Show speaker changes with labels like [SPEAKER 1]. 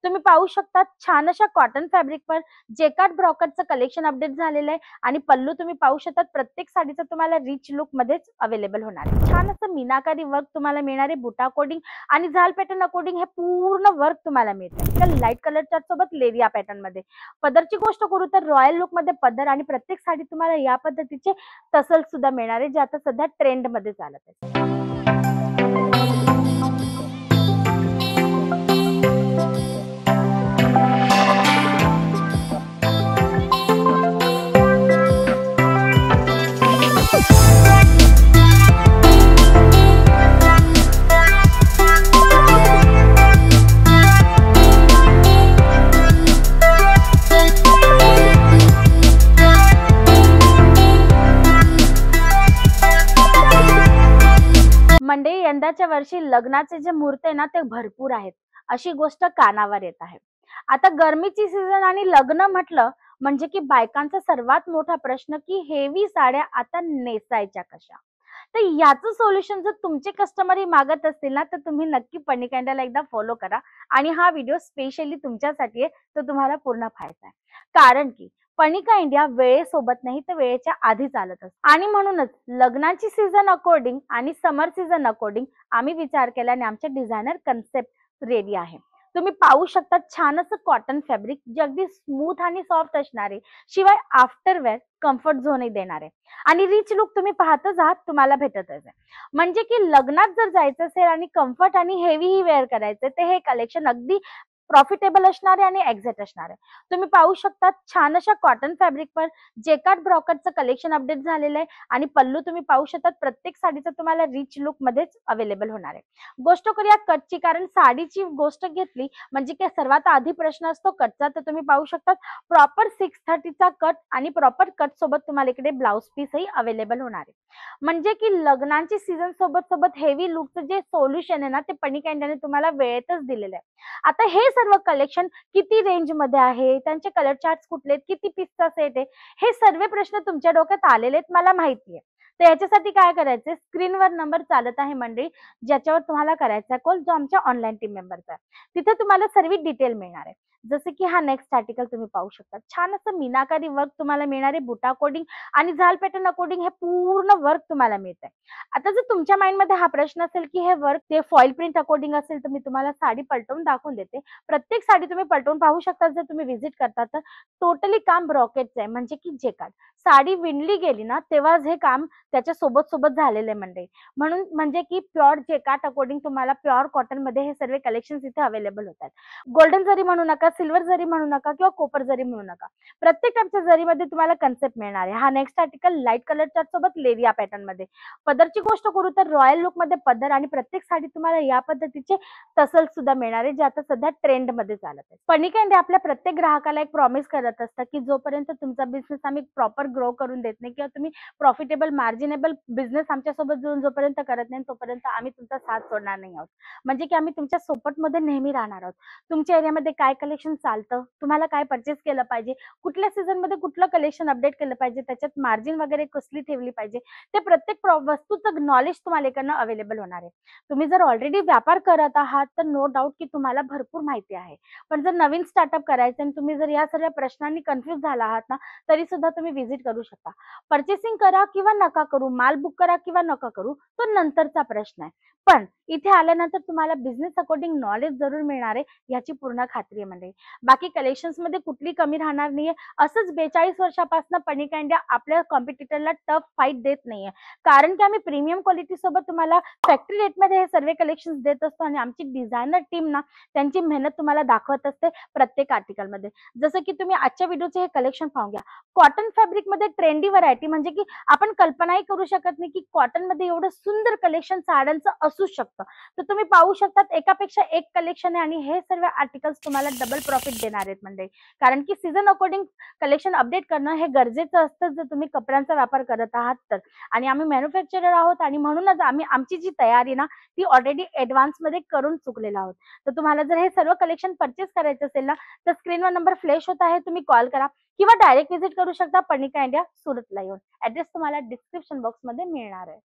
[SPEAKER 1] तुम्ही पाहू शकता छान अशा कॉटन फॅब्रिकवर जेकार्ड ब्रॉकेटचं कलेक्शन अपडेट झालेलं आहे आणि पल्लू तुम्ही पाहू शकता प्रत्येक साडीचा तुम्हाला रिच लुक मध्येच अवेलेबल होणार आहे। छान असं मीनाकारी वर्क तुम्हाला मिळणार आहे, बुटा कोडिंग आणि झाल पॅटर्न अकॉर्डिंग हे पूर्ण वर्क तुम्हाला मिळतं। तर लाईट कलरच्या सोबत लेरिया पॅटर्न मध्ये पदरची गोष्ट करू तर रॉयल लुक मध्ये पदर आणि प्रत्येक साडी तुम्हाला या पद्धतीचे टसल सुद्धा मिळणार आहे, जे आता सध्या ट्रेंड मध्ये चालत आहे। मंडळी, यंदाच्या वर्षी लग्नाचे जे मुहूर्त आहे ना ते भरपूर आहेत, अशी गोष्ट कानावर येत आहे। आता गरमीची सीझन आणि लग्न म्हटलं म्हणजे की बायकांचा सर्वात मोठा प्रश्न की हेवी साड्या आता नेसायच्या कशा। तर याचं सोल्युशन जर तुमचे कस्टमर मागत असतील ना तर तुम्ही नक्की पनी कॅन्डलला एकदा फॉलो करा आणि हा व्हिडिओ स्पेशली तुमच्यासाठी आहे, तो तुम्हाला पूर्ण पाहायचा आहे। कारण की पनिका इंडिया वेळेसोबत नाही तर वेळेच्या आधी चालत असते आणि म्हणूनच लग्नाची सीझन अकॉर्डिंग आणि समर सीझन अकॉर्डिंग आम्ही विचार केला आणि आमचे डिझायनर कन्सेप्ट रेडी आहे। तुम्ही पाहू शकता छान असं कॉटन फॅब्रिक जे अगदी स्मूथ आणि सॉफ्ट असणार आहे, शिवाय आफ्टरवेअर कम्फर्ट झोनही देणार आहे आणि रिच लुक तुम्ही पाहतच आहात, तुम्हाला भेटतच आहे। म्हणजे की लग्नात जर जायचं असेल आणि कम्फर्ट आणि हेवी वेअर करायचं तर हे कलेक्शन अगदी प्रॉफिटेबल असणार आहे आणि एक्झॅक्ट असणार आहे। तुम्ही पाहू शकता छान अशा कॉटन फॅब्रिकवर जेकार्ड ब्रॉकेटचं कलेक्शन अपडेट झालेलं आहे आणि पल्लू तुम्ही पाहू शकता प्रत्येक साडीचा तुम्हाला रिच लुक मध्येच अवेलेबल होणार आहे। गोष्ट करूया कटची, कारण साडीची गोष्ट घेतली म्हणजे की सर्वात आधी प्रश्न असतो कटचा। तर तुम्ही पाहू शकता प्रॉपर 630चा कट आणि प्रॉपर कट सोबत तुम्हाला इकडे ब्लाउज पीसही अवेलेबल होणार आहे। म्हणजे की लग्नांची सीझन सोबत सोबत हेवी लुकचं जे सोल्युशन आहे ना ते पनिका इंडियाने तुम्हाला वेळेतच दिलेलं आहे। आता हे सर्व कलेक्शन किती रेंज मध्ये आहे, त्यांचे कलर चार्ट्स कुठले, किती पीसचा सेट आहे, हे सर्व प्रश्न तुमच्या डोक्यात आलेले आहेत, मला माहिती आहे। तर याच्यासाठी काय करायचंय, स्क्रीनवर नंबर चालत आहे मंडळी, ज्याच्यावर तुम्हाला करायचा कॉल, जो आमच्या ऑनलाईन टीम मेंबरचा आहे। तिथे तुम्हाला सर्व डिटेल मिळणार आहे। जसे की हा नेक्स्ट आर्टिकल तुम्ही पाहू शकता, छान असं मीनाकारी वर्क तुम्हाला मिळणार आहे, बुटा कोडिंग आणि झाल पॅटर्न अकॉर्डिंग हे पूर्ण वर्क तुम्हाला मिळत आहे। आता जर तुमच्या माइंड मध्ये हा प्रश्न असेल की हे वर्क ते फॉइल प्रिंट अकॉर्डिंग असेल तर मी तुम्हाला साडी पलटवून दाखवून देते। प्रत्येक साडी तुम्ही पलटवून पाहू शकता। जर तुम्ही व्हिजिट करता तर टोटली काम ब्रॉकेटचं आहे, म्हणजे की जेकार्ड साडी विणली गेली ना तेव्हाच हे काम त्याच्या सोबत सोबत झालेलं आहे मंडळी। म्हणून म्हणजे की प्युअर जेकार्ड अकॉर्डिंग तुम्हाला प्युअर कॉटन मध्ये हे सर्व कलेक्शन्स इथे अवेलेबल होतात। गोल्डन जरी म्हणू नका, सिल्वर जरी म्हणू नका किंवा कोपर जरी म्हणू नका, प्रत्येक टाइपच्या जरीमध्ये तुम्हाला कन्सेप्ट मिळणार आहे। हा नेक्स्ट आर्टिकल लाईट कलरच्या सोबत लेरिया पॅटर्न मध्ये पदरची गोष्ट करू तर रॉयल लुक मध्ये पदर आणि प्रत्येक साडी तुम्हाला या पद्धतीचे टसल सुद्धा मिळणार आहे, जे आता सध्या ट्रेंड मध्ये चालत आहे। पनिका इंडिया आपल्या प्रत्येक ग्राहकाला एक प्रॉमिस करत असतं की जोपर्यंत तुमचा बिझनेस आम्ही प्रॉपर ग्रो करून देत नाही किंवा तुम्ही प्रॉफिटेबल मार्जिनेबल बिझनेस आमच्यासोबत जोडून जोपर्यंत करत नाही तोपर्यंत आम्ही तुमचा साथ सोडणार नाही आहोत। म्हणजे की आम्ही तुमच्या सपोर्ट मध्ये नेहमी राहणार आहोत। तुमच्या एरियामध्ये काय कलेक्शन चालतं, तुम्हाला काय परचेस केलं पाहिजे, कुठल्या सीझन मध्ये कुठलं कलेक्शन अपडेट केलं पाहिजे, त्याच्यात मार्जिन वगैरे कसली ठेवली पाहिजे, ते प्रत्येक वस्तूचं नॉलेज तुम्हाला इकडनं अवेलेबल होणार आहे। तुम्ही जर ऑलरेडी व्यापार करत आहात तर नो डाऊट की तुम्हाला भरपूर माहिती आहे, पण जर नवीन स्टार्टअप करायचं आणि तुम्ही जर या सर्व प्रश्नांनी कन्फ्युज झाला आहात ना तरी सुद्धा तुम्ही व्हिजिट करू शकता। परचेसिंग करा किंवा नका करू, माल बुक करा किंवा नका करू, तो नंतरचा प्रश्न आहे, पण इथे आल्यानंतर तुम्हाला बिझनेस अकॉर्डिंग नॉलेज जरूर मिळणार आहे, याची पूर्ण खात्री आहे मंडळी। बाकी कलेक्शन्स मध्ये कुठली कमी राहणार नाहीये। असंच 42 वर्षापासून पनिका इंडिया आपल्या कॉम्पिटिटरला टफ फाईट देत नाहीये, कारण की आम्ही प्रीमियम क्वालिटी सोबत तुम्हाला फॅक्टरी रेट मध्ये हे सर्व कलेक्शन्स देत असतो आणि आमची डिझायनर टीम ना त्यांची मेहनत तुम्हाला दाखवत असते प्रत्येक आर्टिकल मध्ये। जसं की तुम्ही आजच्या व्हिडिओचे हे कलेक्शन पाहून घ्या, कॉटन फॅब्रिक मध्ये ट्रेंडी व्हरायटी, म्हणजे की आपण कल्पनाही करू शकत नाही की कॉटन मध्ये एवढं सुंदर कलेक्शन साड्यांचं असू शकतं। तर तुम्ही पाहू शकता एकापेक्षा एक कलेक्शन आहे आणि हे सर्व आर्टिकल्स तुम्हाला डबल प्रॉफिट देणार आहेत मंडळी, कारण की सीझन अकॉर्डिंग कलेक्शन अपडेट करणं हे गरजेचं असतं जर तुम्ही कपड्यांचा व्यापार करत आहात तर। आणि आम्ही मॅन्युफॅक्चरर आहोत आणि म्हणूनच आम्ही आमची जी तयारी ना ती ऑलरेडी ऍडव्हान्स मध्ये करून चुकलेलो आहोत। तर तुम्हाला जर हे सर्व कलेक्शन परचेस करायचं असेल ना तर स्क्रीनवर नंबर फ्लॅश होत आहे, तुम्ही कॉल करा किंवा डायरेक्ट व्हिजिट करू शकता पनिका इंडिया सुरतला येऊन। ऍड्रेस तुम्हाला डिस्क्रिप्शन बॉक्स मध्ये मिळणार आहे।